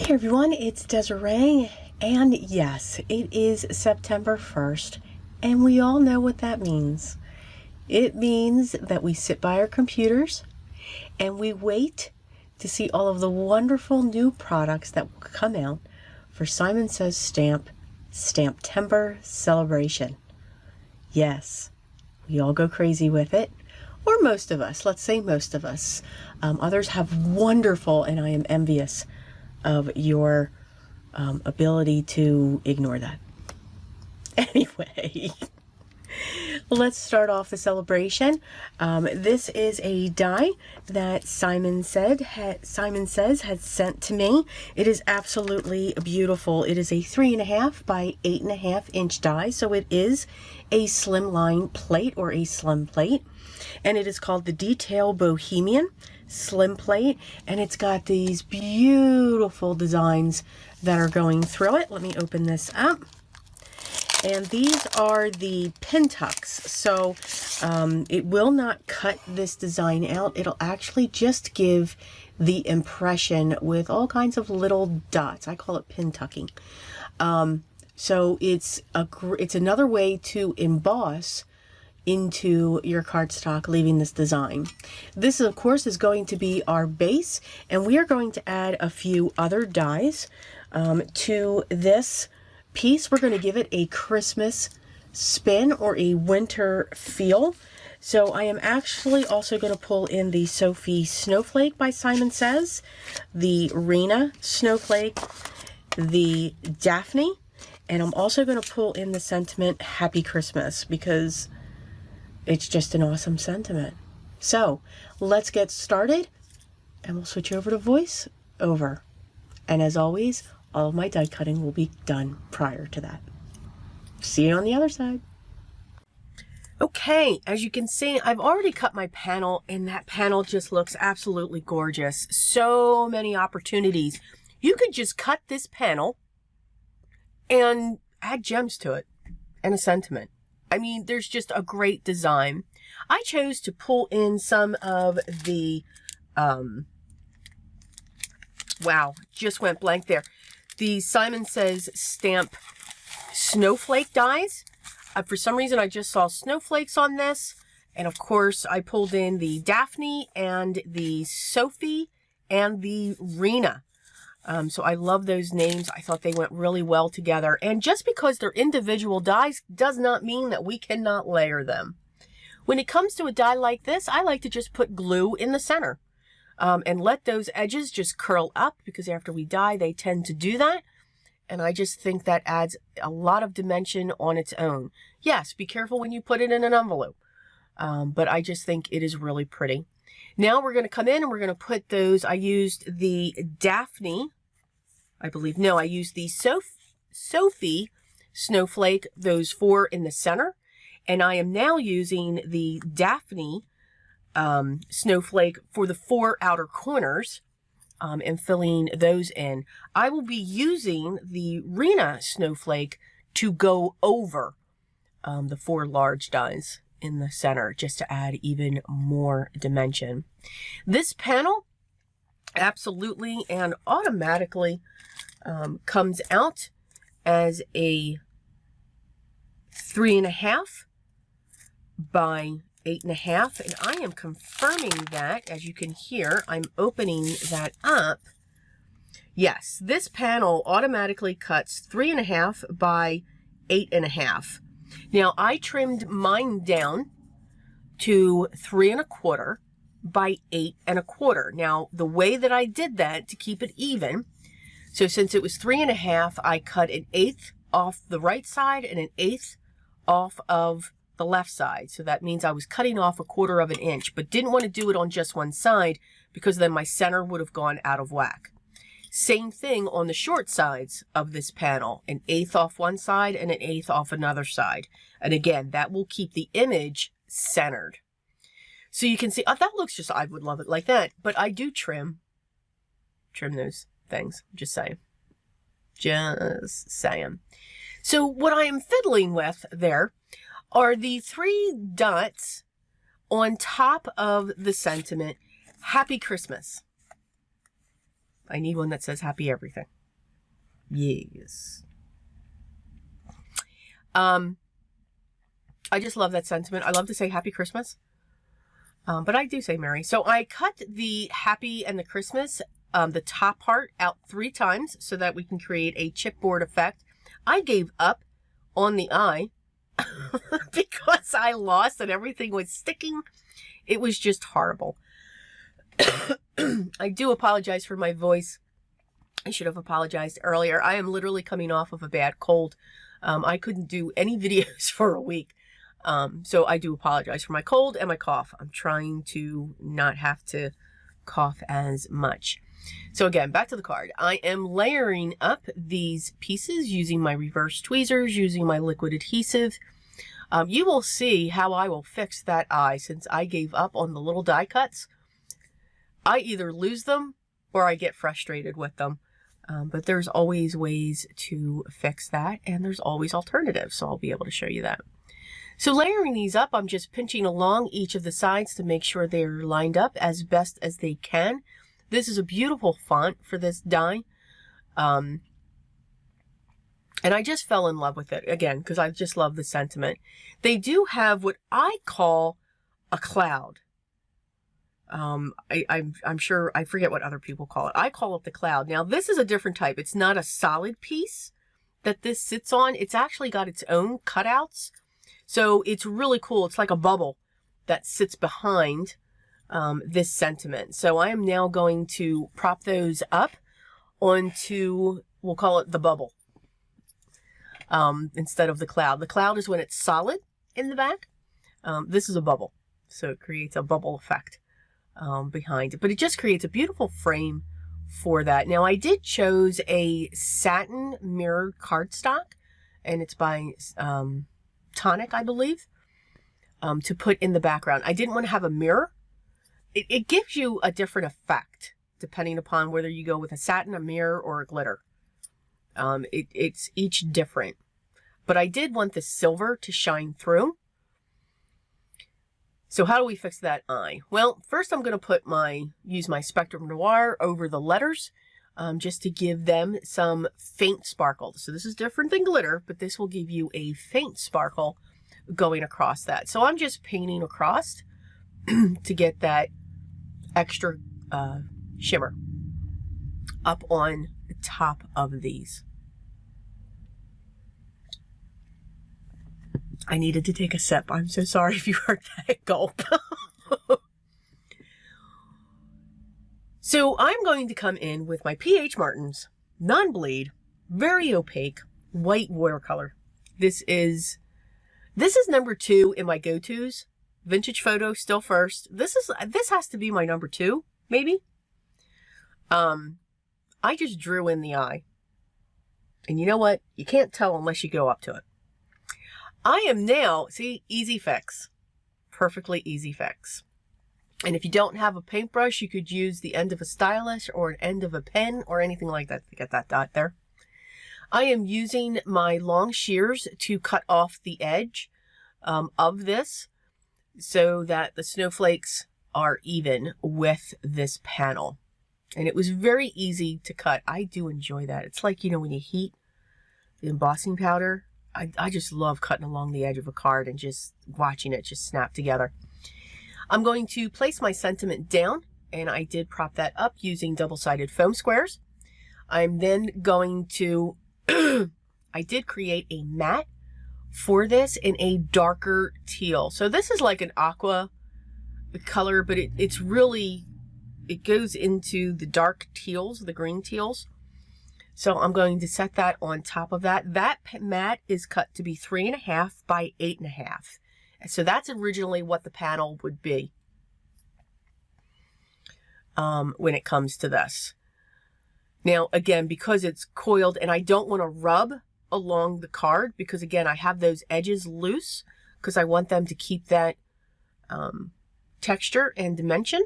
Hi everyone, it's Desiree, and yes, it is September 1st, and we all know what that means. It means that we sit by our computers and we wait to see all of the wonderful new products that will come out for Says Stamp STAMPtember celebration. Yes, we all go crazy with it, or most of us, let's say most of us. Others have wonderful, and I am envious of your ability to ignore that. Anyway, let's start off the celebration. This is a die that Simon Says had sent to me. It is absolutely beautiful. It is a 3.5 by 8.5 inch die, so it is a slimline plate or a slim plate, and it is called the Detail Bohemian Slim Plate, and it's got these beautiful designs that are going through it. Let me open this up. And these are the pin tucks, so it will not cut this design out. It'll actually just give the impression with all kinds of little dots. I call it pin tucking. So it's another way to emboss into your cardstock, leaving this design. This, of course, is going to be our base, and we are going to add a few other dies to this piece. We're going to give it a Christmas spin or a winter feel. So I am actually also going to pull in the Sophie Snowflake by Simon Says, the Rena Snowflake, the Daphne, and I'm also going to pull in the sentiment Happy Christmas because it's just an awesome sentiment. So let's get started, and we'll switch over to voice over. And as always, all of my die cutting will be done prior to that. See you on the other side. Okay, as you can see, I've already cut my panel, and that panel just looks absolutely gorgeous. So many opportunities. You could just cut this panel and add gems to it and a sentiment. I mean, there's just a great design. I chose to pull in some of the, wow, just went blank there. The Simon Says Stamp Snowflake dies. For some reason, I just saw snowflakes on this. And of course, I pulled in the Daphne and the Sophie and the Rena. So I love those names. I thought they went really well together. And just because they're individual dies does not mean that we cannot layer them. When it comes to a die like this, I like to just put glue in the center and let those edges just curl up, because after we die, they tend to do that. And I just think that adds a lot of dimension on its own. Yes, be careful when you put it in an envelope. But I just think it is really pretty. Now we're going to come in and we're going to put those. I used the Daphne, I believe. No, I used the Sophie Snowflake, those 4 in the center. And I am now using the Daphne Snowflake for the 4 outer corners and filling those in. I will be using the Rena Snowflake to go over the 4 large dies in the center, just to add even more dimension. This panel absolutely and automatically comes out as a 3.5 by 8.5, and I am confirming that. As you can hear, I'm opening that up. Yes, this panel automatically cuts 3.5 by 8.5. Now, I trimmed mine down to 3.25 by 8.25. Now, the way that I did that to keep it even, so since it was 3.5, I cut 1/8 off the right side and 1/8 off of the left side. So that means I was cutting off 1/4 of an inch, but didn't want to do it on just one side because then my center would have gone out of whack. Same thing on the short sides of this panel, 1/8 off one side and 1/8 off another side. And again, that will keep the image centered. So you can see, oh, that looks just, I would love it like that. But I do trim those things, just saying. Just saying. So what I am fiddling with there are the 3 dots on top of the sentiment, Happy Christmas. I need one that says happy everything. Yes. I just love that sentiment. I love to say Happy Christmas. But I do say Merry. So I cut the Happy and the Christmas, the top part, out 3 times so that we can create a chipboard effect. I gave up on the eye because I lost and everything was sticking. It was just horrible. I do apologize for my voice. I should have apologized earlier. I am literally coming off of a bad cold. I couldn't do any videos for a week. So I do apologize for my cold and my cough. I'm trying to not have to cough as much. So again, back to the card. I am layering up these pieces using my reverse tweezers, using my liquid adhesive. You will see how I will fix that eye since I gave up on the little die cuts. I either lose them or I get frustrated with them. But there's always ways to fix that, and there's always alternatives, so I'll be able to show you that. So layering these up, I'm just pinching along each of the sides to make sure they're lined up as best as they can. This is a beautiful font for this die. And I just fell in love with it, again, because I just love the sentiment. They do have what I call a cloud. I'm sure, I forget what other people call it. I call it the cloud. Now, this is a different type. It's not a solid piece that this sits on. It's actually got its own cutouts. So it's really cool. It's like a bubble that sits behind this sentiment. So I am now going to prop those up onto, we'll call it the bubble, instead of the cloud. The cloud is when it's solid in the back. This is a bubble. So it creates a bubble effect behind it. But it just creates a beautiful frame for that. Now, I did choose a satin mirrored cardstock, and it's by Tonic, I believe, to put in the background. I didn't want to have a mirror. It gives you a different effect depending upon whether you go with a satin, a mirror, or a glitter. It's each different. But I did want the silver to shine through. So how do we fix that eye? Well, first I'm going to use my Spectrum Noir over the letters, just to give them some faint sparkle. So this is different than glitter, but this will give you a faint sparkle going across that. So I'm just painting across to get that extra shimmer up on the top of these. I needed to take a sip. I'm so sorry if you heard that gulp. So I'm going to come in with my P.H. Martin's non-bleed, very opaque, white watercolor. This is number 2 in my go-tos. Vintage photo, still first. This has to be my number 2, maybe. I just drew in the eye. And you know what? You can't tell unless you go up to it. I am now, see, easy fix. Perfectly easy fix. And if you don't have a paintbrush, you could use the end of a stylus or an end of a pen or anything like that to get that dot there. I am using my long shears to cut off the edge of this so that the snowflakes are even with this panel. And it was very easy to cut. I do enjoy that. It's like, you know, when you heat the embossing powder, I just love cutting along the edge of a card and just watching it just snap together. I'm going to place my sentiment down, and I did prop that up using double-sided foam squares. I'm then going to, I did create a mat for this in a darker teal. So this is like an aqua color, but it's really, it goes into the dark teals, the green teals. So I'm going to set that on top of that. That mat is cut to be 3.5 by 8.5. So that's originally what the panel would be when it comes to this. Now, again, because it's coiled and I don't want to rub along the card, because again, I have those edges loose because I want them to keep that texture and dimension.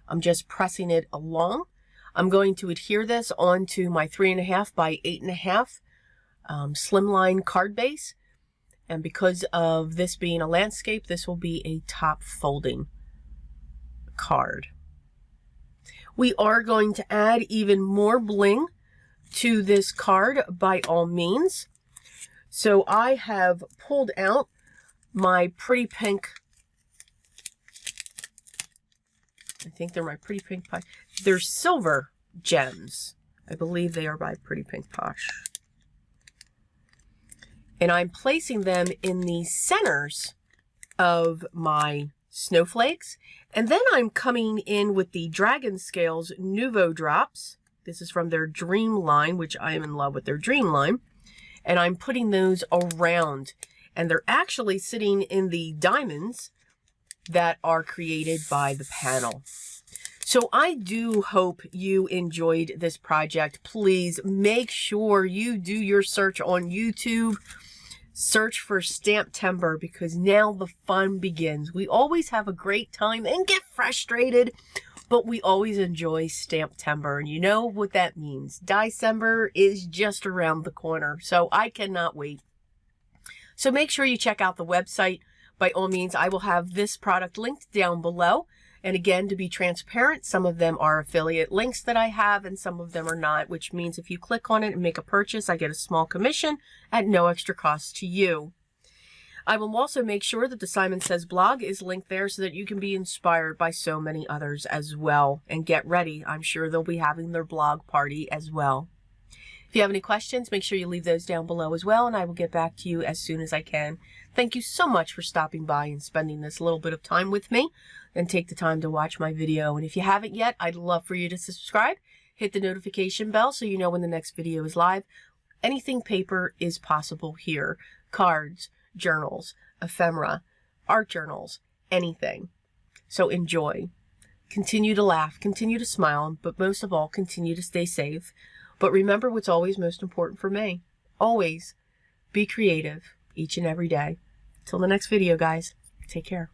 I'm just pressing it along. I'm going to adhere this onto my 3.5 by 8.5 Slimline card base. And because of this being a landscape, this will be a top folding card. We are going to add even more bling to this card by all means. So I have pulled out my pretty pink, I think they're my pretty pink pie. They're silver gems. I believe they are by Pretty Pink Posh. And I'm placing them in the centers of my snowflakes. And then I'm coming in with the Dragon Scales Nouveau Drops. This is from their Dream line, which I am in love with their Dream line. And I'm putting those around. And they're actually sitting in the diamonds that are created by the panel. So I do hope you enjoyed this project. Please make sure you do your search on YouTube. Search for Stamptember, because now the fun begins. We always have a great time and get frustrated, but we always enjoy Stamptember. And you know what that means. December is just around the corner, so I cannot wait. So make sure you check out the website. By all means, I will have this product linked down below. And again, to be transparent, some of them are affiliate links that I have and some of them are not, which means if you click on it and make a purchase, I get a small commission at no extra cost to you. I will also make sure that the Simon Says blog is linked there so that you can be inspired by so many others as well. And get ready, I'm sure they'll be having their blog party as well. If you have any questions, make sure you leave those down below as well, and I will get back to you as soon as I can. Thank you so much for stopping by and spending this little bit of time with me, and take the time to watch my video. And if you haven't yet, I'd love for you to subscribe, hit the notification bell so you know when the next video is live. Anything paper is possible here. Cards, journals, ephemera, art journals, anything. So enjoy. Continue to laugh, continue to smile, but most of all, continue to stay safe. But remember what's always most important for me. Always be creative each and every day. Till the next video, guys. Take care.